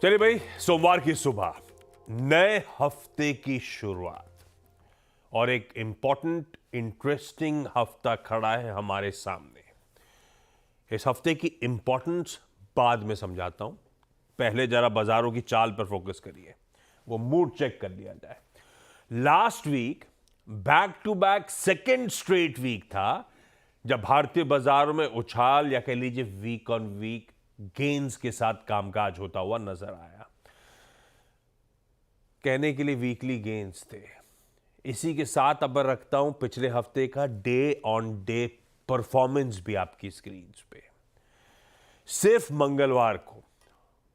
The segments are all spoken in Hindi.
चलिए भाई, सोमवार की सुबह नए हफ्ते की शुरुआत और एक इंपॉर्टेंट इंटरेस्टिंग हफ्ता खड़ा है हमारे सामने। इस हफ्ते की इंपॉर्टेंस बाद में समझाता हूं, पहले जरा बाजारों की चाल पर फोकस करिए, वो मूड चेक कर लिया जाए। Last week back to back second straight week था जब भारतीय बाजारों में उछाल या कह लीजिए वीक ऑन वीक गेन्स के साथ कामकाज होता हुआ नजर आया। कहने के लिए वीकली गेन्स थे। इसी के साथ अब मैं रखता हूं पिछले हफ्ते का डे ऑन डे परफॉर्मेंस भी आपकी स्क्रीन पे। सिर्फ मंगलवार को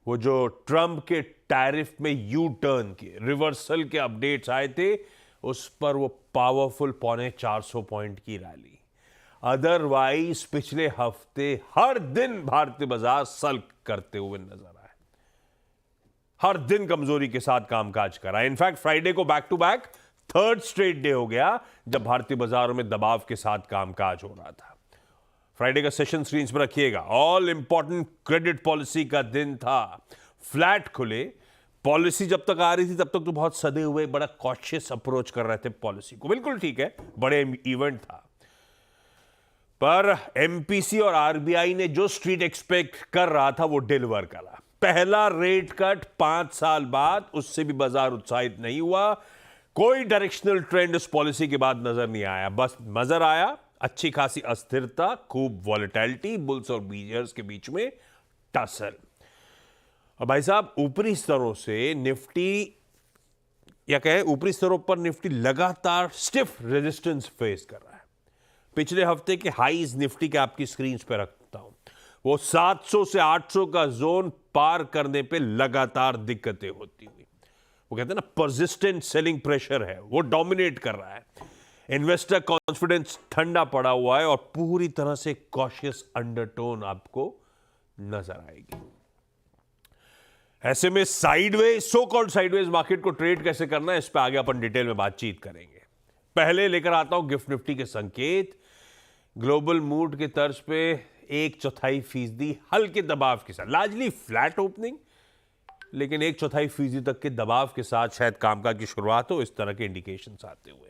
वो जो ट्रंप के टैरिफ में यू टर्न के रिवर्सल के अपडेट्स आए थे, उस पर वो पावरफुल 450 पॉइंट की रैली। अदरवाइज पिछले हफ्ते हर दिन भारतीय बाजार सल्क करते हुए नजर आए, हर दिन कमजोरी के साथ कामकाज करा। इनफैक्ट फ्राइडे को back to back third straight day हो गया जब भारतीय बाजारों में दबाव के साथ कामकाज हो रहा था। फ्राइडे का सेशन स्क्रीन पर रखिएगा। ऑल इंपॉर्टेंट क्रेडिट पॉलिसी का दिन था। फ्लैट खुले। पॉलिसी जब तक आ रही थी तब तक तो बहुत सदे हुए, बड़ा कॉशियस अप्रोच कर रहे थे पॉलिसी को। बिल्कुल ठीक है, बड़े इवेंट था, पर एमपीसी और आरबीआई ने जो स्ट्रीट एक्सपेक्ट कर रहा था वो डिलीवर करा। पहला रेट कट 5 साल बाद, उससे भी बाजार उत्साहित नहीं हुआ। कोई डायरेक्शनल ट्रेंड उस पॉलिसी के बाद नजर नहीं आया। बस नजर आया अच्छी खासी अस्थिरता, खूब वॉलेटिलिटी, बुल्स और बीजर्स के बीच में टसल। और भाई साहब, ऊपरी स्तरों से निफ्टी या कहें ऊपरी स्तरों पर निफ्टी लगातार स्टिफ रेजिस्टेंस फेस कर रहा है। पिछले हफ्ते के हाईज निफ्टी के आपकी स्क्रीन पे रखता हूं, वो 700 से 800 का जोन पार करने पे लगातार दिक्कतें होती हुई। वो कहते हैं ना, परसिस्टेंट सेलिंग प्रेशर है, वो डोमिनेट कर रहा है। इन्वेस्टर कॉन्फिडेंस ठंडा पड़ा हुआ है और पूरी तरह से कॉशियस अंडरटोन आपको नजर आएगी। ऐसे में sideways, so called sideways market को ट्रेड कैसे करना है, इस पर आगे अपन डिटेल में बातचीत करेंगे। पहले लेकर आता हूं गिफ्ट निफ्टी के संकेत। ग्लोबल मूड के तर्ज पे 1/4% हल्के दबाव के साथ, लार्जली फ्लैट ओपनिंग, लेकिन 1/4% तक के दबाव के साथ शायद कामकाज की शुरुआत हो, इस तरह के इंडिकेशंस आते हुए।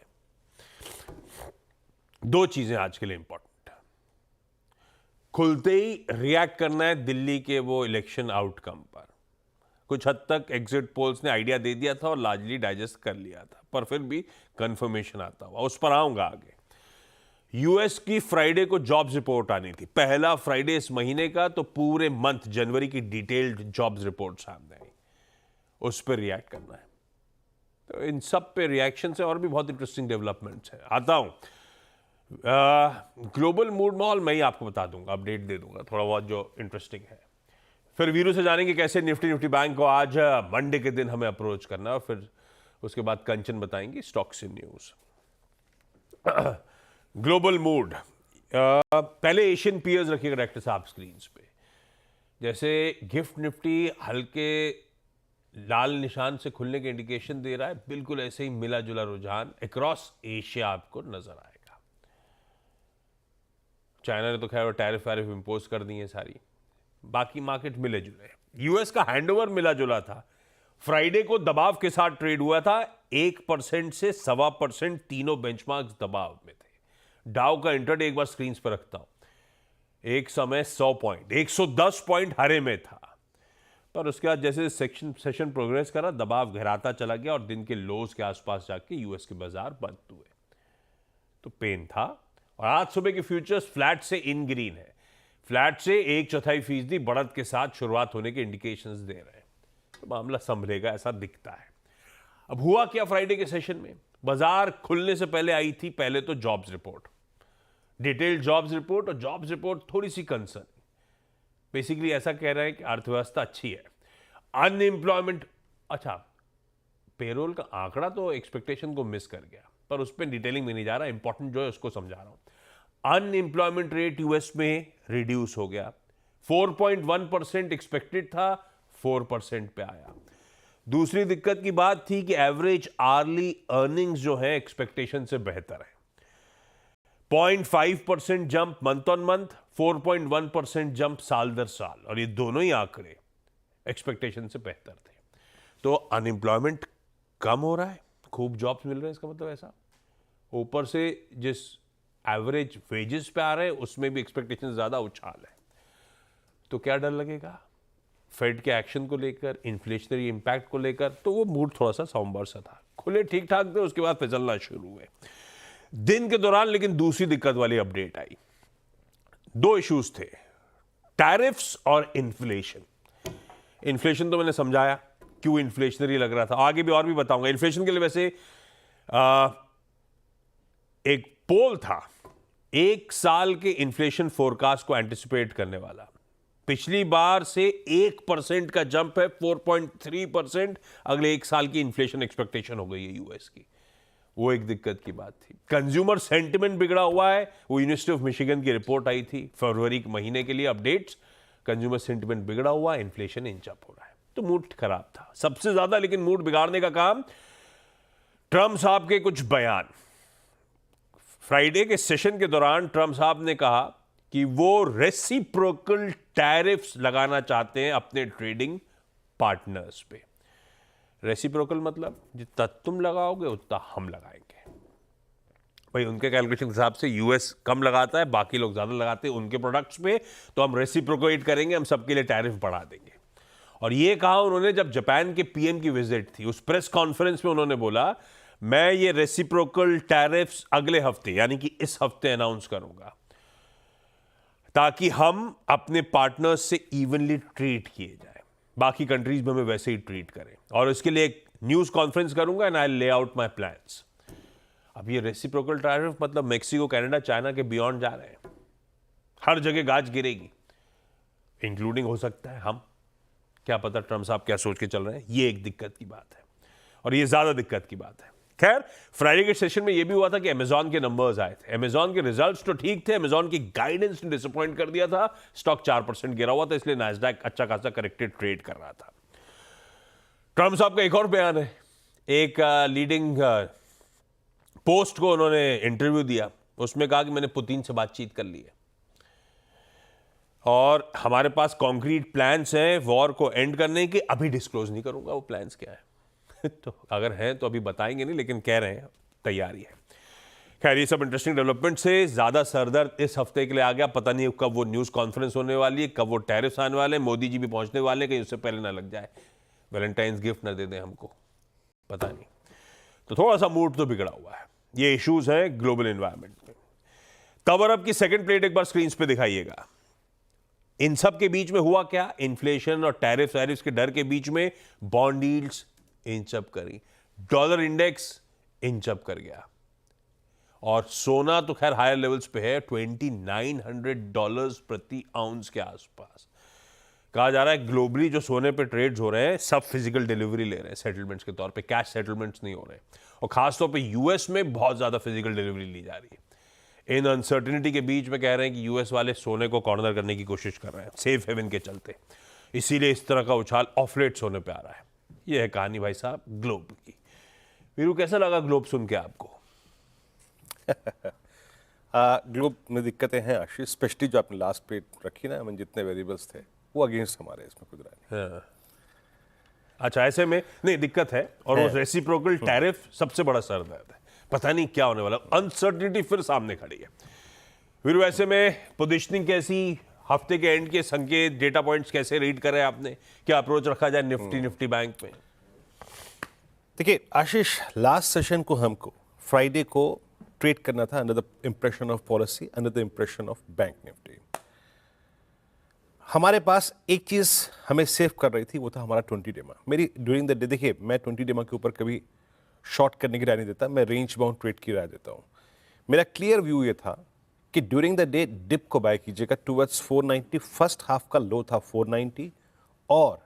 दो चीजें आज के लिए इंपॉर्टेंट है। खुलते ही रिएक्ट करना है दिल्ली के वो इलेक्शन आउटकम पर। कुछ हद तक एग्जिट पोल्स ने आइडिया दे दिया था और लार्जली डाइजेस्ट कर लिया था, पर फिर भी कंफर्मेशन आता हुआ, उस पर आऊंगा आगे। यूएस की फ्राइडे को जॉब्स रिपोर्ट आनी थी, पहला फ्राइडे इस महीने का, तो पूरे मंथ जनवरी की डिटेल्ड जॉब्स रिपोर्ट सामने आई, उस पर रिएक्ट करना है। तो इन सब पे रिएक्शन से और भी बहुत इंटरेस्टिंग डेवलपमेंट्स है। आता हूं ग्लोबल मूड माहौल, मैं ही आपको बता दूंगा, अपडेट दे दूंगा थोड़ा बहुत जो इंटरेस्टिंग है। फिर वीरू से जानेंगे कैसे निफ्टी बैंक को आज मंडे के दिन हमें अप्रोच करना है, और फिर उसके बाद कंचन बताएंगे stocks in news. Global mood, पहले एशियन पीयर्स रखिएगा डायरेक्टर साहब स्क्रीन पे। जैसे गिफ्ट निफ्टी हल्के लाल निशान से खुलने के इंडिकेशन दे रहा है, बिल्कुल ऐसे ही मिला जुला रुझान अक्रॉस एशिया आपको नजर आएगा। चाइना ने तो खैर टैरिफ वैरिफ इंपोज कर दी है सारी, बाकी मार्केट मिले जुले। यूएस का हैंडओवर मिला जुला था। फ्राइडे को दबाव के साथ ट्रेड हुआ था, 1% से 1.25% तीनों बेंचमार्क्स दबाव में थे। डाउ का इंट्राडे एक बार स्क्रीन पर रखता हूं, एक समय 100 पॉइंट, 110 पॉइंट हरे में था, पर उसके बाद जैसे सेशन प्रोग्रेस करा, दबाव गहराता चला गया और दिन के लोज के आसपास जाके यूएस के बाजार बंद हुए, तो पेन था। और आज सुबह के फ्यूचर्स फ्लैट से इन ग्रीन है, फ्लैट से 1/4% बढ़त के साथ शुरुआत होने के इंडिकेशंस दे रहे हैं, तो मामला संभलेगा ऐसा दिखता है। अब हुआ क्या फ्राइडे के सेशन में, बाजार खुलने से पहले आई थी पहले तो jobs report, detailed jobs report, और जॉब्स रिपोर्ट थोड़ी सी कंसर्न, बेसिकली ऐसा कह रहे हैं कि अर्थव्यवस्था अच्छी है। अनएम्प्लॉयमेंट, अच्छा पेरोल का आंकड़ा तो एक्सपेक्टेशन को मिस कर गया, पर उस पर डिटेलिंग में नहीं जा रहा, इंपॉर्टेंट जो है उसको समझा रहा हूं। अनएम्प्लॉयमेंट रेट यूएस में रिड्यूस हो गया, 4.1% एक्सपेक्टेड था, 4% पे आया। दूसरी दिक्कत की बात थी कि एवरेज आर्ली अर्निंग्स जो है एक्सपेक्टेशन से बेहतर है, 0.5% jump month on month, 4.1% jump साल दर साल, और ये दोनों ही आंकड़े एक्सपेक्टेशन से बेहतर थे। तो अनएम्प्लॉयमेंट कम हो रहा है, खूब जॉब्स मिल रहे हैं, इसका मतलब ऐसा। ऊपर से जिस एवरेज वेजेस पे आ रहे हैं उसमें भी एक्सपेक्टेशन ज़्यादा उछाल है। तो क्या डर लगेगा फेड के एक्शन को लेकर, इन्फ्लेशनरी इंपैक्ट को लेकर? तो वो मूड थोड़ा सा सोमबर सा था। खुले ठीक ठाक थे, उसके बाद फिसलना शुरू हुए दिन के दौरान। लेकिन दूसरी दिक्कत वाली अपडेट आई। दो इश्यूज थे, टैरिफ्स और इन्फ्लेशन। इन्फ्लेशन तो मैंने समझाया क्यों इन्फ्लेशनरी लग रहा था, आगे भी और भी बताऊंगा। इन्फ्लेशन के लिए वैसे एक पोल था, एक साल के इन्फ्लेशन फोरकास्ट को एंटिसिपेट करने वाला। पिछली बार से 1% का जंप है, 4.3% अगले एक साल की इन्फ्लेशन एक्सपेक्टेशन हो गई है यूएस की। वो एक दिक्कत की बात थी। कंज्यूमर सेंटिमेंट बिगड़ा हुआ है। वो यूनिवर्सिटी ऑफ मिशिगन की रिपोर्ट आई थी फरवरी के महीने के लिए, अपडेट्स। कंज्यूमर सेंटिमेंट बिगड़ा हुआ है, इन्फ्लेशन इंच अप हो रहा है, तो मूड खराब था सबसे ज्यादा। लेकिन मूड बिगाड़ने का काम ट्रम्प साहब के कुछ बयान। फ्राइडे के सेशन के दौरान ट्रम्प साहब ने कहा कि वो रेसिप्रोकल टैरिफ्स लगाना चाहते हैं अपने ट्रेडिंग पार्टनर्स पे। रेसिप्रोकल मतलब जितना तुम लगाओगे उतना हम लगाएंगे। भाई उनके कैलकुलेशन के हिसाब से यूएस कम लगाता है, बाकी लोग ज्यादा लगाते हैं उनके प्रोडक्ट्स पे, तो हम रेसिप्रोकेट करेंगे, हम सबके लिए टैरिफ बढ़ा देंगे। और ये कहा उन्होंने जब जापान के पीएम की विजिट थी। उस प्रेस कॉन्फ्रेंस में उन्होंने बोला, मैं ये रेसिप्रोकल टैरिफ्स अगले हफ्ते यानी कि इस हफ्ते अनाउंस करूंगा, ताकि हम अपने पार्टनर्स से इवनली ट्रीट किए जाए, बाकी कंट्रीज में हमें वैसे ही ट्रीट करें। और इसके लिए एक न्यूज कॉन्फ्रेंस करूंगा एंड आई ले आउट माई प्लान्स। अब ये रेसिप्रोकल टैरिफ मतलब मेक्सिको, कनाडा, चाइना के बियॉन्ड जा रहे हैं। हर जगह गाज गिरेगी, इंक्लूडिंग हो सकता है हम। क्या पता ट्रम्प साहब क्या सोच के चल रहे हैं। ये एक दिक्कत की बात है और ये ज्यादा दिक्कत की बात है। खैर, फ्राइडे के सेशन में यह भी हुआ था कि अमेजॉन के नंबर्स आए थे। अमेजॉन के रिजल्ट्स तो ठीक थे, अमेजॉन की गाइडेंस ने डिसअपॉइंट कर दिया था। स्टॉक 4% गिरा हुआ था, इसलिए नैस्डैक अच्छा खासा करेक्टेड ट्रेड कर रहा था। ट्रम्प साहब का एक और बयान है। एक लीडिंग पोस्ट को उन्होंने इंटरव्यू दिया, उसमें कहा कि मैंने पुतिन से बातचीत कर ली है और हमारे पास कॉन्क्रीट प्लान्स हैं वॉर को एंड करने के। अभी डिस्क्लोज नहीं करूंगा वो प्लान्स क्या है तो अगर हैं तो अभी बताएंगे नहीं, लेकिन कह रहे हैं तैयारी है। खैर, ये सब इंटरेस्टिंग डेवलपमेंट से ज्यादा सरदर्द इस हफ्ते के लिए आ गया। पता नहीं कब वो न्यूज कॉन्फ्रेंस होने वाली है, कब वो टैरिफ्स आने वाले हैं। मोदी जी भी पहुंचने वाले हैं, कहीं उससे पहले ना लग जाए वैलेंटाइंस गिफ्ट ना दे दें हमको, पता नहीं। तो थोड़ा सा मूड तो बिगड़ा हुआ है। ये इश्यूज हैं ग्लोबल एनवायरनमेंट में। कवर अप की सेकंड प्लेट एक बार स्क्रीन पे दिखाइएगा। इन सब के बीच में हुआ क्या? इन्फ्लेशन और टैरिफ्स के डर के बीच में बॉन्ड यील्ड्स इंच अप करी, डॉलर इंडेक्स इंच अप कर गया और सोना तो खैर हायर लेवल्स पे है, $2,900 प्रति आउंस के आसपास। कहा जा रहा है ग्लोबली जो सोने पे ट्रेड्स हो रहे हैं सब फिजिकल डिलीवरी ले रहे हैं सेटलमेंट्स के तौर पे, कैश सेटलमेंट्स नहीं हो रहे। और खासतौर पे यूएस में बहुत ज्यादा फिजिकल डिलीवरी ली जा रही है। इन अनसर्टिनिटी के बीच में कह रहे हैं कि यूएस वाले सोने को कॉर्नर करने की कोशिश कर रहे हैं सेफ हेवन के चलते, इसीलिए इस तरह का उछाल ऑफ लेट सोने पे आ रहा है। यह है कहानी भाई साहब ग्लोब की। वीरू, कैसा लगा ग्लोब सुन के आपको? ग्लोब में दिक्कतें हैं आशीष, स्पेशली जो आपने लास्ट प्लेट रखी ना, हम जितने वेरिएबल्स थे वो अगेंस्ट हमारे, इसमें कुछ रहा नहीं। अच्छा, ऐसे में नहीं दिक्कत है। और वो रेसिप्रोकल टैरिफ सबसे बड़ा सरदर्द है। पता नहीं क्या होने वाला, अनसर्टिनिटी फिर सामने खड़ी है। वीरू, ऐसे में पोजीशनिंग कैसी, हफ्ते के एंड के संकेत, डेटा पॉइंट्स कैसे रीड करें आपने? क्या अप्रोच रखा जाए निफ्टी बैंक में? देखिए आशीष, लास्ट सेशन को हमको फ्राइडे को ट्रेड करना था under the impression of policy, under the impression of bank Nifty. हमारे पास एक चीज हमें सेव कर रही थी, वो था हमारा 20 डेमा। मेरी ड्यूरिंग द डे, देखिए मैं 20 डेमा के ऊपर कभी शॉर्ट करने की राय नहीं देता, मैं रेंज बाउंड ट्रेड की राय देता हूं। मेरा क्लियर व्यू ये था कि ड्यूरिंग द डे डिप को बाय कीजिएगा टुवर्ड्स 490। फर्स्ट हाफ का लो था 490 और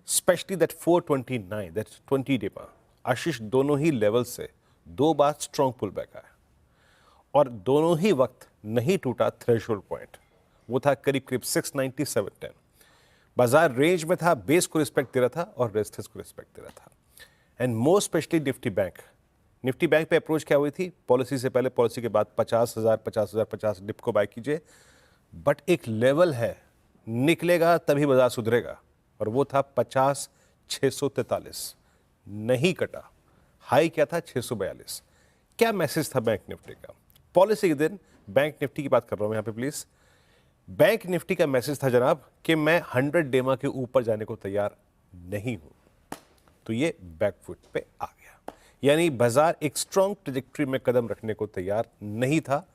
स्पेशली दैट 429, दैट 20 डेमा आशीष, दोनों ही लेवल से दो बार स्ट्रॉन्ग पुल बैक आया और दोनों ही वक्त नहीं टूटा थ्रेशोल्ड पॉइंट। वो था करीब करीब 690 710। बाजार रेंज में था, बेस को रिस्पेक्ट दे रहा था और रेजिस्टेंस को रिस्पेक्ट दे रहा था। And more specially Nifty bank पे अप्रोच क्या हुई थी? पॉलिसी से पहले, पॉलिसी के बाद 50,000 डिप को बाय कीजिए, बट एक लेवल है, निकलेगा तभी बाजार सुधरेगा। और वो था 50,643, नहीं कटा। हाई क्या था? 642। क्या मैसेज था बैंक निफ्टी का? पॉलिसी के दिन बैंक निफ्टी की बात कर रहा हूं यहां पे प्लीज। बैंक निफ्टी का मैसेज था जनाब कि मैं 100 डेमा के ऊपर जाने को तैयार नहीं हूं। तो ये बैकफुट पे आ गया, यानी बाजार एक स्ट्रॉन्ग ट्रेजेक्टरी में कदम रखने को तैयार नहीं था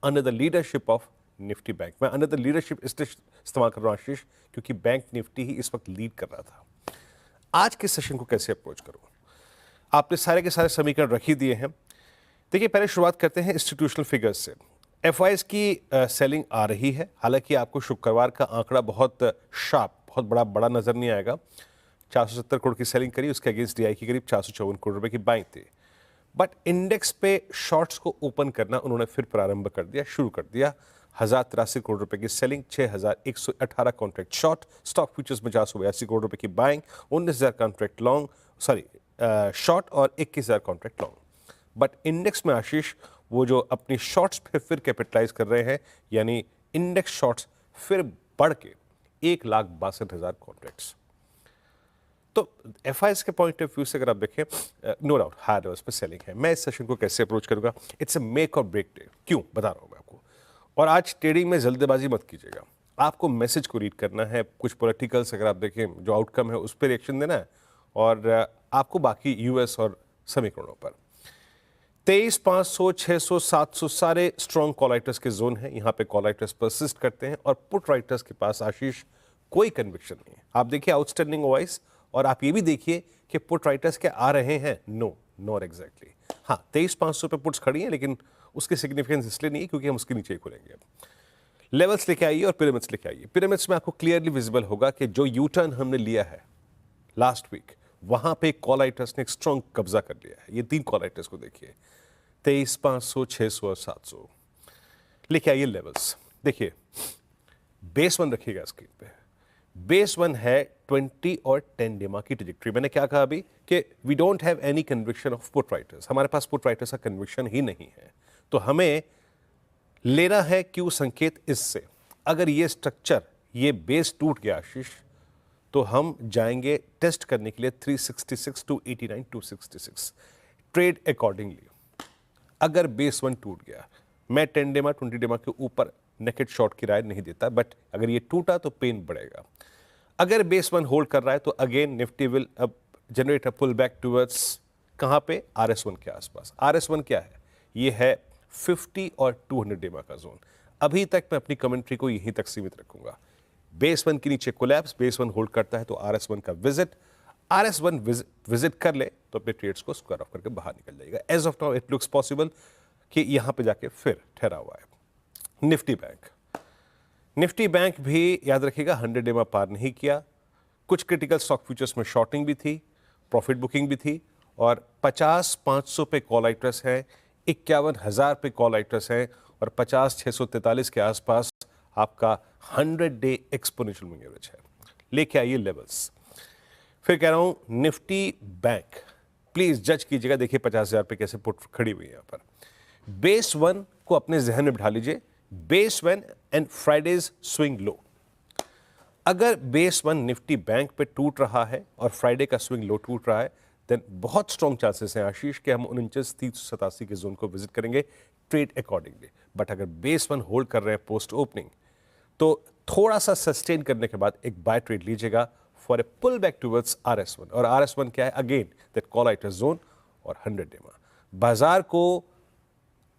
under the leadership of Nifty bank. मैं अंडर द लीडरशिप इसलिए इस्तेमाल कर रहा हूं आशीष, क्योंकि बैंक निफ्टी ही इस वक्त लीड कर रहा था। आज के सेशन को कैसे अप्रोच करूं? आपने सारे के सारे समीकरण रख ही दिए हैं। देखिए, पहले शुरुआत करते हैं इंस्टीट्यूशनल फिगर्स से। एफआईएस की सेलिंग आ रही है, हालांकि आपको शुक्रवार का आंकड़ा बहुत शार्प, बहुत बड़ा नजर नहीं आएगा। 470 करोड़ की सेलिंग करी, उसके अगेंस्ट डीआई की करीब 454 करोड़ रुपए की बाइंग थी। बट इंडेक्स पे शॉर्ट्स को ओपन करना उन्होंने फिर प्रारंभ कर दिया, शुरू कर दिया। 1083 करोड़ रुपए की selling, 6118 contract short, stock futures में 482 करोड़ रुपए की buying, 19,000 contract long, sorry short और 21,000 कॉन्ट्रैक्ट लॉन्ग। बट इंडेक्स में आशीष वो जो अपनी शॉर्ट्स पे फिर कैपिटलाइज कर रहे हैं, यानी इंडेक्स शॉर्ट्स फिर बढ़ के 1,62,000 कॉन्ट्रैक्ट्स। तो एफआईएस के पॉइंट ऑफ व्यू से अगर आप देखें, नो डाउट हायर लेवल्स पे सेलिंग है। मैं इस सेशन को कैसे अप्रोच करूंगा? इट्स अ मेक और ब्रेक डे। क्यों बता रहा हूं मैं आपको। और आज ट्रेडिंग में जल्दबाजी मत कीजिएगा, आपको मैसेज को रीड करना है। कुछ पॉलिटिकल्स अगर आप देखें, जो आउटकम है उस पर रिएक्शन देना है, और आपको बाकी यूएस और समीकरणों पर 23, 500, 600, 700 सारे स्ट्रॉन्ग कॉल राइटर्स के जोन हैं। यहां पे कॉल राइटर्स परसिस्ट करते हैं और पुट राइटर्स के पास आशीष कोई कन्विक्शन नहीं है। आप देखिए आउटस्टैंडिंग ओवाइस, और आप ये भी देखिए कि पुट राइटर्स के आ रहे हैं। No, not exactly. हाँ, 23,500 पे पुट्स खड़ी हैं, लेकिन उसकी सिग्निफिकेंस इसलिए नहीं है क्योंकि हम उसके नीचे ही खुलेंगे। लेवल्स लेके आइए और पिरामिड्स लेके आइए। पिरामिड्स में आपको क्लियरली विजिबल होगा कि जो यू टर्न हमने लिया है लास्ट वीक, वहां पे कॉल राइटर्स ने एक स्ट्रॉन्ग कब्जा कर लिया है। ये 3 कॉल राइटर्स को देखिए, 23, 500, 600 और 700। लेके आइए लेवल्स। देखिए, बेस 1 रखिएगा स्क्रीन पे। बेस 1 है 20 और 10 डेमा की ट्रेजेक्टरी। मैंने क्या कहा अभी कि we don't have any conviction of put writers. हमारे पास पुट राइटर्स का कन्विक्शन ही नहीं है, तो हमें लेना है क्यू संकेत इससे। अगर ये स्ट्रक्चर, ये बेस टूट गया आशीष, तो हम जाएंगे टेस्ट करने के लिए 366 टू 89 266, ट्रेड अकॉर्डिंगली। अगर बेस 1 टूट गया, मैं 10 डेमा 20 डेमा के ऊपर नेकेड शॉर्ट की राय नहीं देता, बट अगर ये टूटा तो पेन बढ़ेगा। अगर बेस 1 होल्ड कर रहा है तो अगेन निफ्टी विल अब generate a pull back towards कहां पे? RS1 के आसपास। RS1 क्या है? ये है 50 और 200 डेमा का जोन। अभी तक मैं अपनी कमेंट्री को यहीं तक सीमित रखूंगा। बेस 1 के नीचे कोलैप्स, बेस 1 होल्ड करता है तो RS1 का विजिट, RS1 विजिट कर ले तो अपने ट्रेड्स को स्क्वायर ऑफ करके बाहर निकल जाएगा। As of now it looks possible कि यहां पे जाके फिर ठहरा हुआ है। निफ्टी बैंक भी याद रखिएगा 100 डेमा पार नहीं किया। कुछ क्रिटिकल स्टॉक फ्यूचर्स में शॉर्टिंग भी थी, प्रॉफिट बुकिंग भी थी, और 50-500 पे कॉल राइटर्स हैं, 51,000 पे कॉल राइटर्स हैं, और 50,643 के आसपास आपका 100 डे एक्सपोनेंशियल मूविंग एवरेज है। लेके आइए लेवल्स। फिर कह रहा हूं निफ्टी बैंक, प्लीज जज कीजिएगा। देखिए 50,000 पे कैसे पुट खड़ी हुई है यहां पर। बेस 1 को अपने जहन में बिठा लीजिए, base 1 and Fridays swing low. अगर बेस 1 निफ्टी बैंक पे टूट रहा है और फ्राइडे का स्विंग लो टूट रहा है, देन बहुत स्ट्रॉन्ग चांसेस हैं आशीष कि हम 49,387 के जोन को विजिट करेंगे ट्रेड अकॉर्डिंगली। बट अगर बेस 1 होल्ड कर रहे हैं पोस्ट ओपनिंग, तो थोड़ा सा सस्टेन करने के बाद एक बाय ट्रेड लीजिएगा for a pull back towards RS1। और RS1 क्या है? Again that call writer zone और 100 डेमा। बाजार को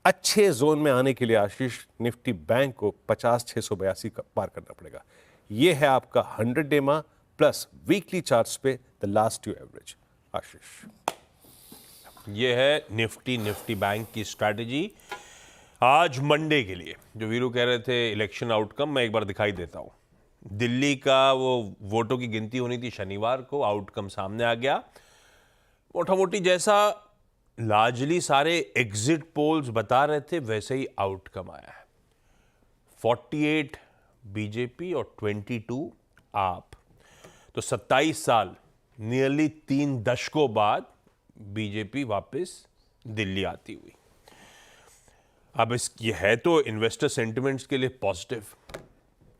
अच्छे जोन में आने के लिए आशीष निफ्टी बैंक को 50,682 पार करना पड़ेगा। यह है आपका 100 डेमा प्लस वीकली चार्ट्स पे द लास्ट 2 एवरेज। आशीष, ये है निफ्टी बैंक की स्ट्रैटेजी आज मंडे के लिए। जो वीरू कह रहे थे इलेक्शन आउटकम, मैं एक बार दिखाई देता हूं। दिल्ली का वो वोटों की गिनती होनी थी शनिवार को, आउटकम सामने आ गया। मोटा मोटी जैसा लार्जली सारे एग्जिट पोल्स बता रहे थे वैसे ही आउटकम आया है। 48 बीजेपी और 22 आप। तो 27 साल, नियरली 3 दशकों बाद बीजेपी वापस दिल्ली आती हुई। अब ये है तो इन्वेस्टर सेंटिमेंट्स के लिए पॉजिटिव,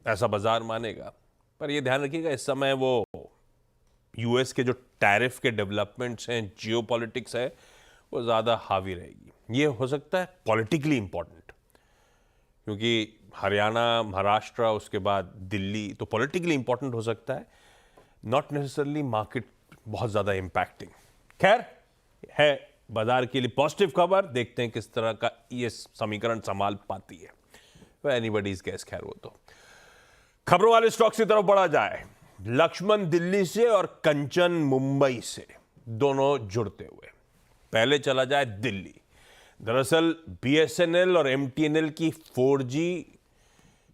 ऐसा बाजार मानेगा। पर ये ध्यान रखिएगा इस समय वो यूएस के जो टैरिफ के डेवलपमेंट्स हैं, जियोपॉलिटिक्स है, वो ज़्यादा हावी रहेगी। ये हो सकता है पॉलिटिकली इंपॉर्टेंट, क्योंकि हरियाणा, महाराष्ट्र, उसके बाद दिल्ली, तो पॉलिटिकली इंपॉर्टेंट हो सकता है, नॉट नेसेसरली मार्केट बहुत ज़्यादा इम्पैक्टिंग। खैर, है बाजार के लिए पॉजिटिव खबर। देखते हैं किस तरह का ये समीकरण संभाल पाती है। एनीबडीज गैस, खैर वो तो। खबरों वाले स्टॉक्स की तरफ बढ़ा जाए। लक्ष्मण दिल्ली से और कंचन मुंबई से दोनों जुड़ते हुए। पहले चला जाए दिल्ली। दरअसल बीएसएनएल और एमटीएनएल की 4G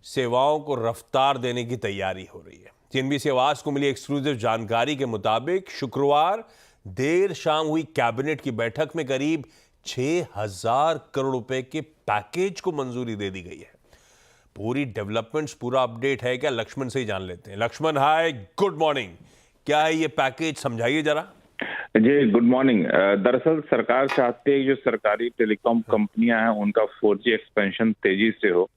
सेवाओं को रफ्तार देने की तैयारी हो रही है। सीएनबीसी आवाज को मिली एक्सक्लूसिव जानकारी के मुताबिक शुक्रवार देर शाम हुई कैबिनेट की बैठक में करीब 6,000 करोड़ रुपए के पैकेज को मंजूरी दे दी गई है। पूरी डेवलपमेंट्स, पूरा अपडेट है क्या, लक्ष्मण से ही जान लेते हैं। लक्ष्मण, हाय, गुड मॉर्निंग। क्या है ये पैकेज, समझाइए जरा। जी गुड मॉर्निंग। दरअसल सरकार चाहती है जो सरकारी टेलीकॉम कंपनियां हैं उनका 4G एक्सपेंशन तेजी से हो,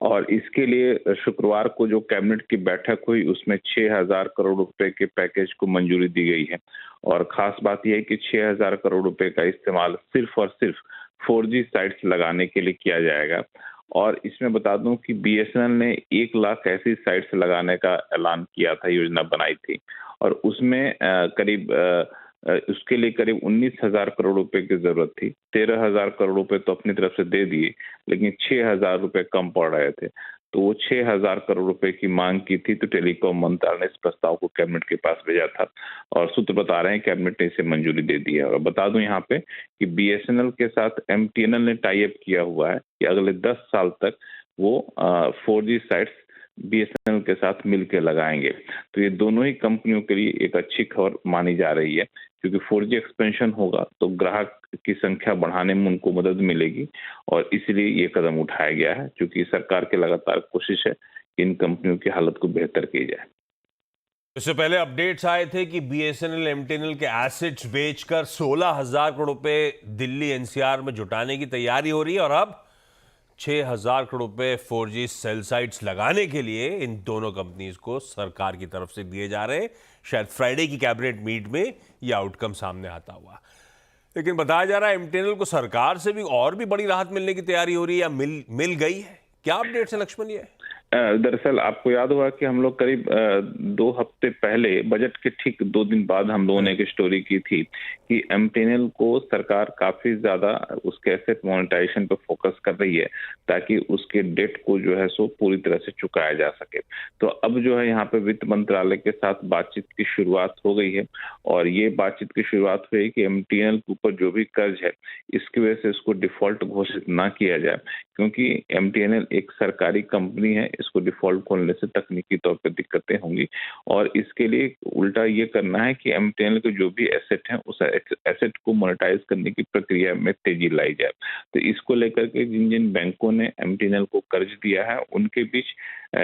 और इसके लिए शुक्रवार को जो कैबिनेट की बैठक हुई उसमें 6,000 करोड़ रुपए के पैकेज को मंजूरी दी गई है। और खास बात यह है कि 6,000 करोड़ रुपए का इस्तेमाल सिर्फ और सिर्फ 4G साइट्स लगाने के लिए किया जाएगा। और इसमें बता दूं कि बीएसएनएल ने 1 लाख ऐसी साइट्स लगाने का ऐलान किया था, योजना बनाई थी, और उसमें उसके लिए करीब 19,000 करोड़ रुपए की जरूरत थी। 13,000 करोड़ रुपए तो अपनी तरफ से दे दिए, लेकिन 6,000 रुपए कम पड़ रहे थे, तो वो 6,000 करोड़ रुपए की मांग की थी। तो टेलीकॉम मंत्रालय ने इस प्रस्ताव को कैबिनेट के पास भेजा था, और सूत्र बता रहे हैं कैबिनेट ने इसे मंजूरी दे दी है। और बता दूं यहाँ पे कि बीएसएनएल के साथ एमटीएनएल ने टाई अप किया हुआ है कि अगले 10 साल तक वो 4G साइट्स बीएसएनएल के साथ मिलकर लगाएंगे। तो ये दोनों ही कंपनियों के लिए एक अच्छी खबर मानी जा रही है, क्योंकि 4G एक्सपेंशन होगा तो ग्राहक की संख्या बढ़ाने में उनको मदद मिलेगी, और इसलिए ये कदम उठाया गया है, क्योंकि सरकार की लगातार कोशिश है कि इन कंपनियों की हालत को बेहतर की जाए। इससे पहले अपडेट्स आए थे कि बीएसएनएल, एमटीएनएल के एसेट्स बेचकर 16,000 करोड़ रुपए दिल्ली एनसीआर में जुटाने की तैयारी हो रही है, और अब 6,000 करोड़ रुपए 4G सेल साइट्स लगाने के लिए इन दोनों कंपनीज को सरकार की तरफ से दिए जा रहे हैं। शायद फ्राइडे की कैबिनेट मीट में यह आउटकम सामने आता हुआ, लेकिन बताया जा रहा है एमटीएनएल को सरकार से भी और भी बड़ी राहत मिलने की तैयारी हो रही है, या मिल गई है। क्या अपडेट्स है लक्ष्मण? ये दरअसल आपको याद होगा कि हम लोग करीब 2 हफ्ते पहले, बजट के ठीक 2 दिन बाद, हम लोगों ने एक स्टोरी की थी कि एमटीएनएल को सरकार काफी ज्यादा उसके एसेट मोनेटाइजेशन पर फोकस कर रही है, ताकि उसके डेट को जो है सो पूरी तरह से चुकाया जा सके। तो अब जो है यहाँ पे वित्त मंत्रालय के साथ बातचीत की शुरुआत हो गई है, और ये बातचीत की शुरुआत हुई कि एमटीएनएल के ऊपर जो भी कर्ज है इसकी वजह से उसको डिफॉल्ट घोषित ना किया जाए, क्योंकि एमटीएनएल एक सरकारी कंपनी है, इसको डिफॉल्ट खोलने से तकनीकी तौर पर दिक्कतें होंगी। और इसके लिए उल्टा ये करना है कि एमटीएनएल के जो भी एसेट हैं उस एसेट को मोनेटाइज करने की प्रक्रिया में तेजी लाई जाए। तो इसको लेकर के जिन जिन बैंकों ने एमटीएनएल को कर्ज दिया है उनके बीच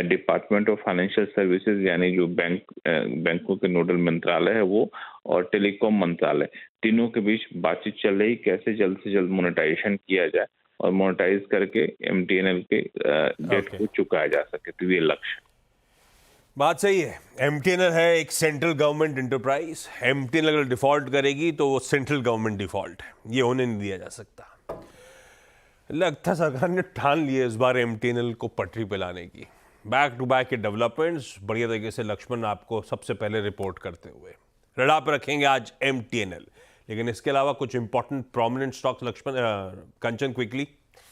डिपार्टमेंट ऑफ फाइनेंशियल सर्विसेज, यानी जो बैंकों के नोडल मंत्रालय है वो, और टेलीकॉम मंत्रालय, तीनों के बीच बातचीत चल रही कैसे जल्द से जल्द मोनेटाइजेशन किया जाए और मोनेटाइज करके एमटीएनएल के डेट को चुकाया जा सके। तो ये लक्ष्य। बात सही है। एमटीएनएल है एक सेंट्रल गवर्नमेंट एंटरप्राइज। एमटीएनएल अगर डिफॉल्ट करेगी तो वो सेंट्रल गवर्नमेंट डिफॉल्ट है, ये होने नहीं दिया जा सकता। लगता सरकार ने ठान लिया इस बार एमटीएनएल को पटरी पे लाने की। बैक टू बैक के डेवलपमेंट्स बढ़िया तरीके से लक्ष्मण आपको सबसे पहले रिपोर्ट करते हुए रडार पर रखेंगे आज एमटीएनएल, लेकिन इसके अलावा कुछ इंपॉर्टेंट प्रोमिनेंट स्टॉक्स लक्ष्मण, कंचन, क्विकली।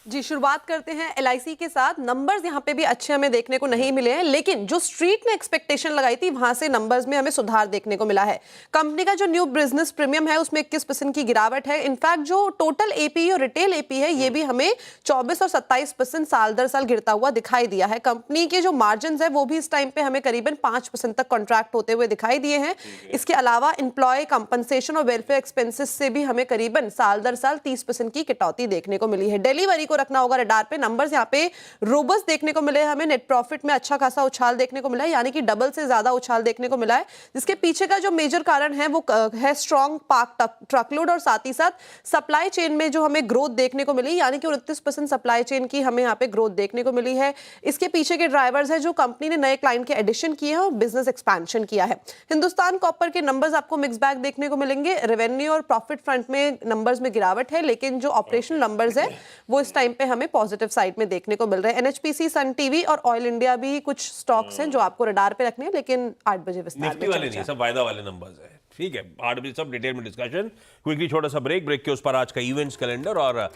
जी, शुरुआत करते हैं एलआईसी के साथ। नंबर्स यहाँ पे भी अच्छे हमें देखने को नहीं मिले हैं, लेकिन जो स्ट्रीट ने एक्सपेक्टेशन लगाई थी वहां से नंबर्स में हमें सुधार देखने को मिला है। कंपनी का जो न्यू बिजनेस प्रीमियम है उसमें 21% की गिरावट है। इनफैक्ट जो टोटल एपी और रिटेल एपी है ये भी हमें 24 और 27% साल दर साल गिरता हुआ दिखाई दिया है। कंपनी के जो मार्जिन है वो भी इस टाइम पे हमें करीबन 5% तक कॉन्ट्रैक्ट होते हुए दिखाई दिए हैं। इसके अलावा एम्प्लॉय कंपनसेशन और वेलफेयर एक्सपेंसेस से भी हमें करीबन साल दर साल 30% की कटौती देखने को मिली है। डिलीवरी को रखना होगा रडार पे। नंबर्स यहाँ पे रोबस्ट देखने को मिले हमें, नेट प्रॉफिट में अच्छा खासा उछाल देखने को मिला है, यानी कि डबल से ज्यादा उछाल देखने को मिला है, जिसके पीछे का जो मेजर कारण है वो है स्ट्रॉन्ग पार्क ट्रकलोड और साथ ही साथ सप्लाई चेन में जो हमें ग्रोथ देखने को मिली, यानी कि 29% सप्लाई चेन की हमें यहाँ पे ग्रोथ देखने को मिली है। इसके पीछे के ड्राइवर्स है जो कंपनी ने नए क्लाइंट के एडिशन किए हैं और बिजनेस एक्सपेंशन किया है। हिंदुस्तान कॉपर के नंबर्स आपको मिक्स बैग देखने को मिलेंगे। रेवेन्यू और प्रॉफिट फ्रंट में नंबर्स में गिरावट है, लेकिन जो ऑपरेशनल नंबर्स है वो इस टाइम पे हमें पॉजिटिव साइड में देखने को मिल रहे हैं। एनएचपीसी, सन टीवी और ऑयल इंडिया भी कुछ स्टॉक्स हैं जो आपको रडार पे रखने हैं, लेकिन 8 बजे विस्तार निफ्टी वाले नहीं, सब वायदा वाले नंबर्स है। ठीक है, 8 बजे सब डिटेल में डिस्कशन। क्विकली छोटा सा ब्रेक के उस पर आज का इवेंट्स कैलेंडर और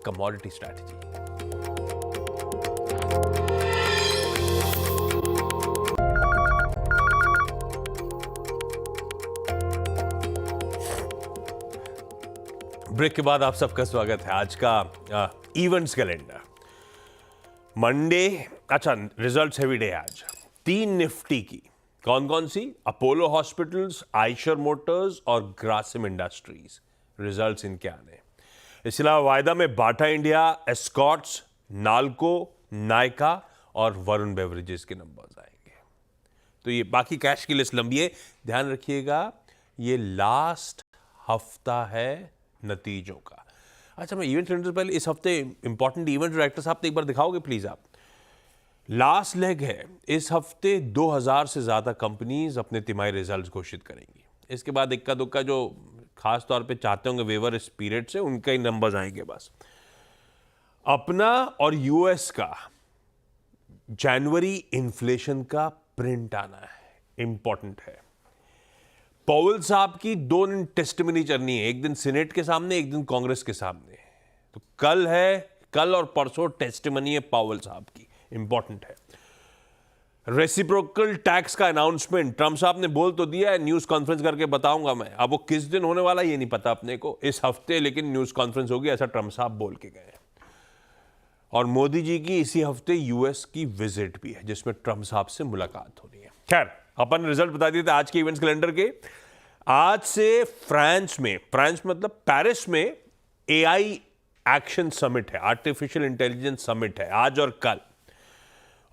कमोडिटी स्ट्रैटेजी। ब्रेक के बाद आप सबका स्वागत है। आज का इवेंट्स कैलेंडर मंडे, अच्छा रिजल्ट्स हेवी डे आज। 3 निफ्टी की कौन कौन सी? अपोलो हॉस्पिटल्स, आइशर मोटर्स और ग्रासिम इंडस्ट्रीज, रिजल्ट्स इनके आने। इसके अलावा वायदा में Bata India, Escorts, NALCO, Nykaa और वरुण बेवरेजेस के नंबर्स आएंगे। तो ये बाकी कैश की लिस्ट लंबी है, ध्यान रखिएगा ये लास्ट हफ्ता है नतीजों का। अच्छा, मैं इवेंट कैलेंडर पहले इस हफ्ते इंपॉर्टेंट इवेंट डायरेक्टर साहब एक बार दिखाओगे प्लीज आप? लास्ट लेग है, इस हफ्ते 2000 से ज्यादा कंपनीज अपने तिमाही रिजल्ट्स घोषित करेंगी। इसके बाद इक्का दुक्का जो खास तौर पे चाहते होंगे वेवर इस पीरियड से, उनके ही नंबर्स आएंगे बस। अपना और यूएस का जनवरी इन्फ्लेशन का प्रिंट आना है, इंपॉर्टेंट है। पॉवेल साहब की 2 दिन टेस्टिमनी चलनी है, एक दिन सीनेट के सामने, एक दिन कांग्रेस के सामने। तो कल और परसों टेस्टिमनी है पॉवेल साहब की, इंपॉर्टेंट है। रेसिप्रोकल टैक्स का अनाउंसमेंट ट्रंप साहब ने बोल तो दिया है, न्यूज कॉन्फ्रेंस करके बताऊंगा मैं। अब वो किस दिन होने वाला ये नहीं पता अपने को, इस हफ्ते लेकिन न्यूज कॉन्फ्रेंस होगी, ऐसा ट्रंप साहब बोल के गए। और मोदी जी की इसी हफ्ते यूएस की विजिट भी है, जिसमें ट्रंप साहब से मुलाकात होनी है। खैर, अपन रिजल्ट बता दिए थे आज के इवेंट्स कैलेंडर के। आज से फ्रांस मतलब पेरिस में एआई एक्शन समिट है, आर्टिफिशियल इंटेलिजेंस समिट है आज और कल।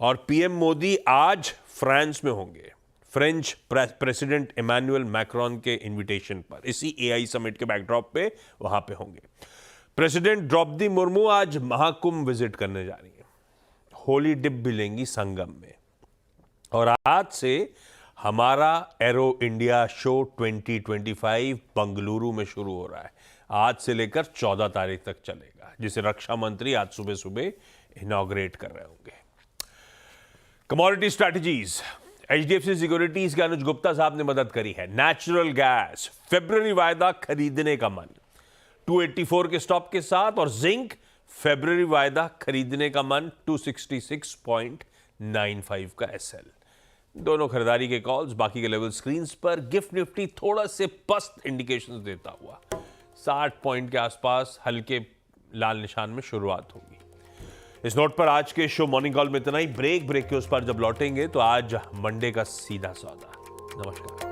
और पीएम मोदी आज फ्रांस में होंगे, फ्रेंच प्रेसिडेंट इमैनुअल मैक्रोन के इनविटेशन पर, इसी एआई समिट के बैकड्रॉप पे वहां पे होंगे। प्रेसिडेंट द्रौपदी मुर्मू आज महाकुंभ विजिट करने जा रही है, होली डिप भी लेंगी संगम में। और आज से हमारा एरो इंडिया शो 2025 बंगलुरु में शुरू हो रहा है, आज से लेकर 14 तारीख तक चलेगा, जिसे रक्षा मंत्री आज सुबह सुबह इनॉग्रेट कर रहे होंगे। कमोडिटी स्ट्रैटेजीज, एचडीएफसी सिक्योरिटीज के अनुज गुप्ता साहब ने मदद करी है। नेचुरल गैस फरवरी वायदा खरीदने का मन 284 के स्टॉप के साथ, और जिंक फरवरी वायदा खरीदने का मन 266.95 का एसएल। दोनों खरीदारी के कॉल्स, बाकी के लेवल स्क्रीन्स पर। गिफ्ट निफ्टी थोड़ा से पस्त इंडिकेशंस देता हुआ 60 पॉइंट के आसपास हल्के लाल निशान में शुरुआत होगी। इस नोट पर आज के शो मॉर्निंग कॉल में इतना ही। ब्रेक के उस पर जब लौटेंगे तो आज मंडे का सीधा सौदा। नमस्कार।